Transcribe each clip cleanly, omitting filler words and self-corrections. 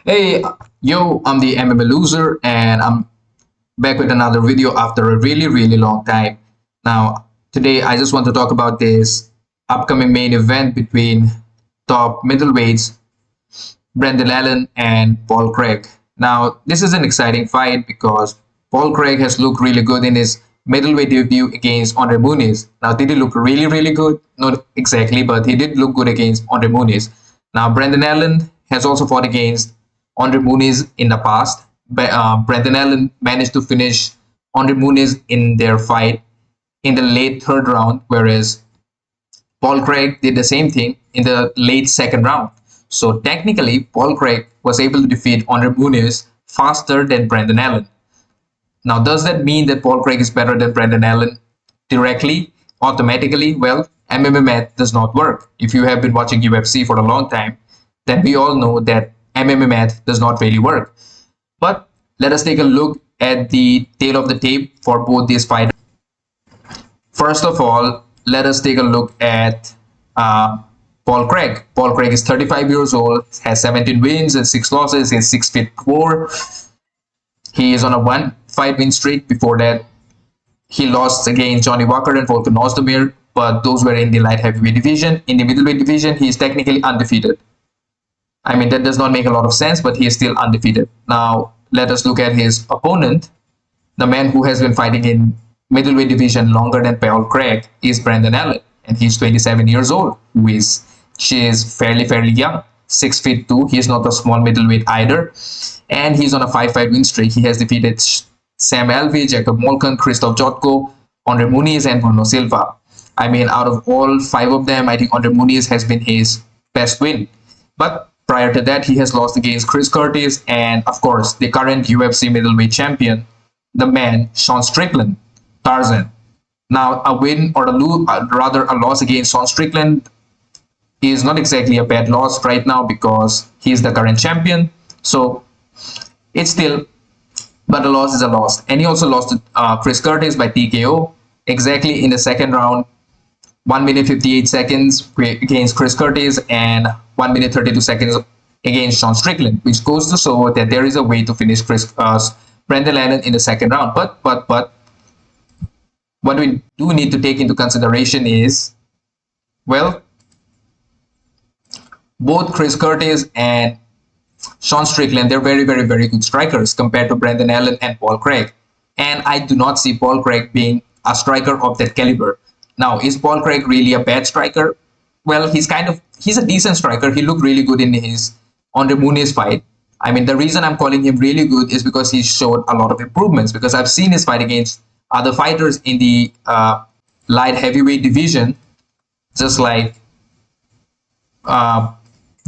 Hey, yo, I'm the MMA loser, and I'm back with another video after a really long time. Now, today I just want to talk about this upcoming main event between top middleweights Brendan Allen and Paul Craig. Now, this is an exciting fight because Paul Craig has looked really good in his middleweight debut against Andre Muniz. Now, did he look really good? Not exactly, but he did look good against Andre Muniz. Now, Brendan Allen has also fought against Andre Muniz in the past. But Brendan Allen managed to finish Andre Muniz in their fight in the late third round, whereas Paul Craig did the same thing in the late second round. So technically, Paul Craig was able to defeat Andre Muniz faster than Brendan Allen. Now, does that mean that Paul Craig is better than Brendan Allen directly, automatically? Well, MMA math does not work. If you have been watching UFC for a long time, then we all know that MMA math does not really work. But let us take a look at the tail of the tape for both these fighters. First of all, let us take a look at Paul Craig. Paul Craig is 35 years old, has 17 wins and 6 losses. He's 6'4". He is on a 1 fight win streak. Before that, he lost against Johnny Walker and Volkan Ozdemir, but those were in the light heavyweight division. In the middleweight division, he is technically undefeated. I mean, that does not make a lot of sense, but he is still undefeated. Now, let us look at his opponent. The man who has been fighting in middleweight division longer than Paul Craig is Brendan Allen, and he's 27 years old. She is fairly young, 6'2". He is not a small middleweight either, and he's on a 5 fight win streak. He has defeated Sam Alvey, Jacob Molkan, Krzysztof Jotko, Andre Muniz, and Bruno Silva. I mean, out of all 5 of them, I think Andre Muniz has been his best win. But prior to that, he has lost against Chris Curtis and, of course, the current UFC middleweight champion, the man, Sean Strickland, Tarzan. Now, a win or rather a loss against Sean Strickland is not exactly a bad loss right now because he's the current champion. So it's still, but a loss is a loss. And he also lost to Chris Curtis by TKO exactly in the second round, 1 minute 58 seconds against Chris Curtis and 1 minute 32 seconds against Sean Strickland, which goes to show that there is a way to finish Brendan Allen in the second round. But what we do need to take into consideration is, well, both Chris Curtis and Sean Strickland, they're very good strikers compared to Brendan Allen and Paul Craig. And I do not see Paul Craig being a striker of that caliber. Now, is Paul Craig really a bad striker? Well, he's a decent striker. He looked really good in his Andre Muniz fight. I mean, the reason I'm calling him really good is because he showed a lot of improvements, because I've seen his fight against other fighters in the light heavyweight division, just like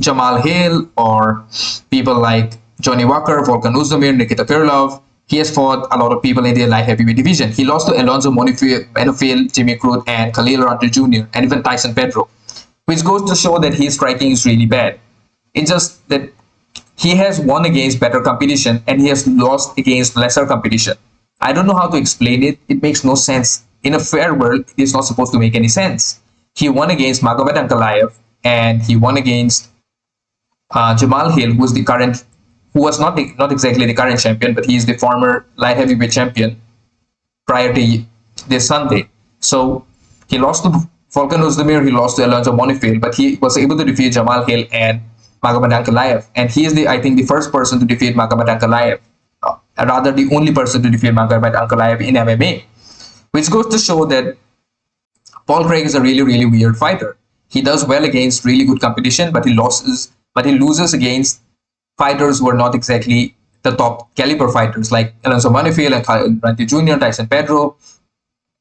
Jamal Hill or people like Johnny Walker, Volkan Ozdemir, Nikita Krylov. He has fought a lot of people in the light heavyweight division. He lost to Alonzo Menifil, Jimmy Crute, and Khalil Hunter Jr., and even Tyson Pedro, which goes to show that his striking is really bad. It's just that he has won against better competition and he has lost against lesser competition. I don't know how to explain it. It makes no sense. In a fair world, it's not supposed to make any sense. He won against Magomed Ankalaev and he won against Jamal Hill, who was not exactly the current champion, but he is the former light heavyweight champion prior to this Sunday. So he lost to Volkan Ozdemir, he lost to Alonzo Menifil, but he was able to defeat Jamal Hill and Magomed Ankalaev, and he is I think the first person to defeat Magomed Ankalaev, rather the only person to defeat Magomed Ankalaev in MMA, which goes to show that Paul Craig is a really weird fighter. He does well against really good competition, but he loses against fighters who are not exactly the top caliber fighters, like Alonzo Menifil and Khalil Hunter Jr., Tyson Pedro.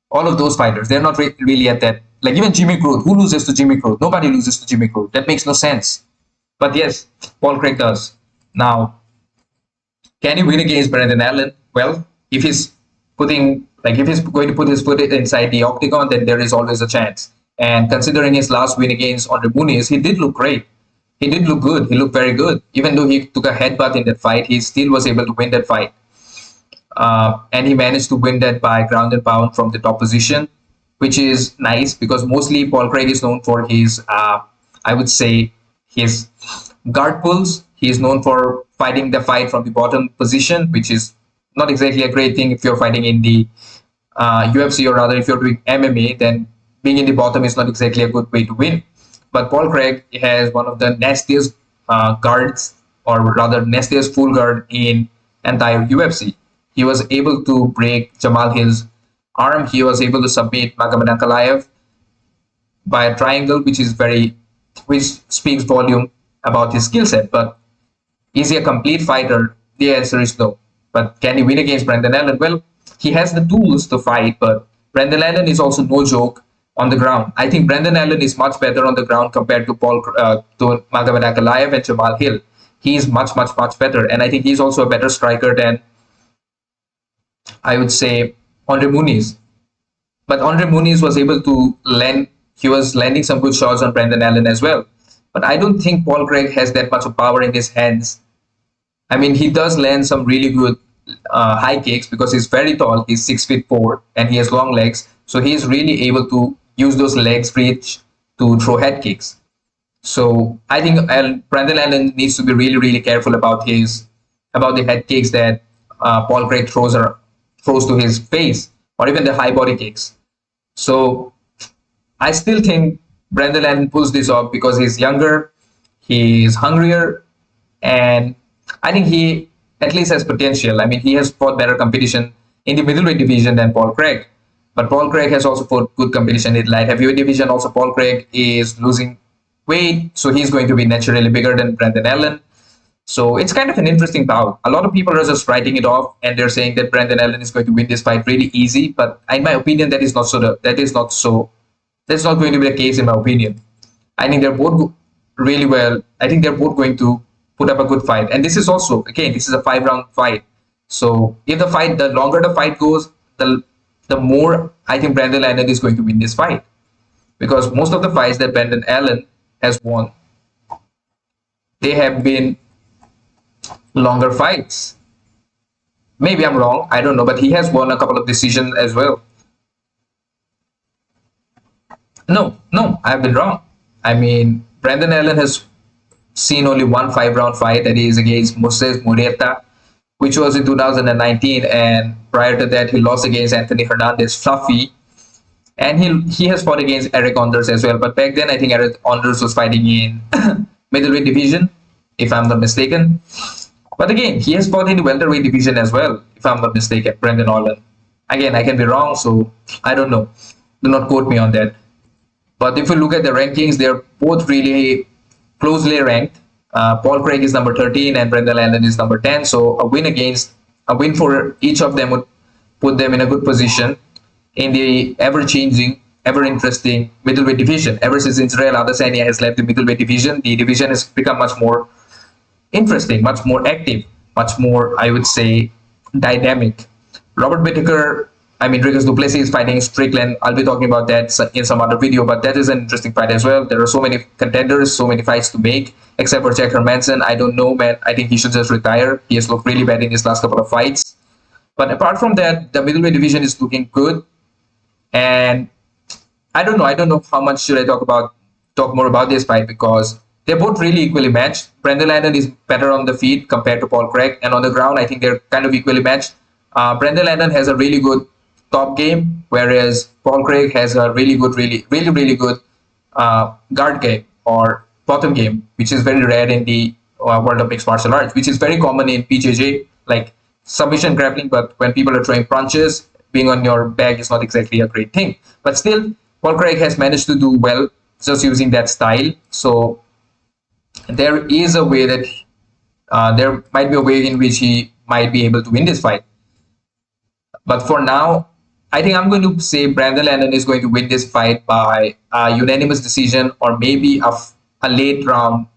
All of those fighters, they're not really at that. Like even Jimmy Crute, who loses to Jimmy Crute? Nobody loses to Jimmy Crute. That makes no sense. But yes, Paul Craig does. Now, can he win against Brendan Allen? Well, if he's going to put his foot inside the octagon, then there is always a chance. And considering his last win against Andre Muniz, he did look great. He did look good. He looked very good. Even though he took a headbutt in that fight, he still was able to win that fight. And he managed to win that by ground and pound from the top position, which is nice because mostly Paul Craig is known for his, I would say, his guard pulls. He is known for fighting the fight from the bottom position, which is not exactly a great thing if you're fighting in the UFC, or rather if you're doing MMA, then being in the bottom is not exactly a good way to win. But Paul Craig has one of the nastiest guards, or rather nastiest full guard in entire UFC. He was able to break Jamal Hill's arm. He was able to submit Magomed Ankalaev by a triangle, which speaks volume about his skill set. But is he a complete fighter? The answer is no. But can he win against Brendan Allen? Well, he has the tools to fight, but Brendan Allen is also no joke on the ground. I think Brendan Allen is much better on the ground compared to Magomed Ankalaev and Jamal Hill. He's much, much, much better. And I think he's also a better striker than, I would say, Andre Muniz. But Andre Muniz was able to he was landing some good shots on Brendan Allen as well. But I don't think Paul Craig has that much of power in his hands. I mean, he does land some really good high kicks because he's very tall. He's 6'4" and he has long legs. So he's really able to use those legs reach to throw head kicks. So I think Brendan Allen needs to be really, really careful about the head kicks that Paul Craig throws to his face, or even the high body kicks. So I still think Brendan Allen pulls this off because he's younger, he's hungrier, and I think he at least has potential. I mean, he has fought better competition in the middleweight division than Paul Craig. But Paul Craig has also fought good competition in light heavyweight division. Also, Paul Craig is losing weight, so he's going to be naturally bigger than Brendan Allen. So it's kind of an interesting bout. A lot of people are just writing it off, and they're saying that Brendan Allen is going to win this fight really easy. But in my opinion, that's not going to be the case. In my opinion, I think they're both really well. I think they're both going to put up a good fight. And this is also, again, this is a 5-round fight. So if the longer the fight goes, the more I think Brendan Allen is going to win this fight, because most of the fights that Brendan Allen has won, they have been longer fights. Maybe I'm wrong, I don't know, but he has won a couple of decisions as well. No, I've been wrong. I mean, Brendan Allen has seen only one 5-round fight, that is against Moses Murrieta, which was in 2019, and prior to that he lost against Anthony Hernandez Fluffy, and he has fought against Eric Anders as well. But back then I think Eric Anders was fighting in middleweight division, if I'm not mistaken. But again, he has fought in the welterweight division as well, if I'm not mistaken, Brendan Allen. Again, I can be wrong, so I don't know. Do not quote me on that. But if you look at the rankings, they're both really closely ranked. Paul Craig is number 13 and Brendan Allen is number 10. So a win for each of them would put them in a good position in the ever-changing, ever-interesting middleweight division. Ever since Israel Adesanya has left the middleweight division, the division has become much more interesting, much more active, much more, I would say, dynamic. Robert Whittaker, Dricus du Plessis is fighting Strickland. I'll be talking about that in some other video, but that is an interesting fight as well. There are so many contenders, so many fights to make, except for Jack Hermanson. I don't know, man. I think he should just retire. He has looked really bad in his last couple of fights. But apart from that, the middleweight division is looking good. And I don't know how much should I talk more about this fight, because they're both really equally matched. Brendan Allen is better on the feet compared to Paul Craig, and on the ground, I think they're kind of equally matched. Brendan Allen has a really good top game, whereas Paul Craig has a really good guard game or bottom game, which is very rare in the world of mixed martial arts, which is very common in PJJ, like submission grappling. But when people are throwing punches, being on your back is not exactly a great thing. But still, Paul Craig has managed to do well just using that style. So there is a way that there might be a way in which he might be able to win this fight. But for now, I think I'm going to say Brendan Allen is going to win this fight by a unanimous decision, or maybe a late round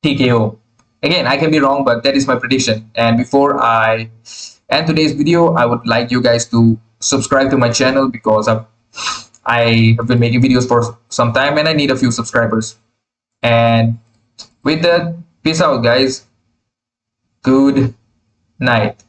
TKO. Again, I can be wrong, but that is my prediction. And before I end today's video, I would like you guys to subscribe to my channel, because I have been making videos for some time and I need a few subscribers. And with that, peace out, guys. Good night.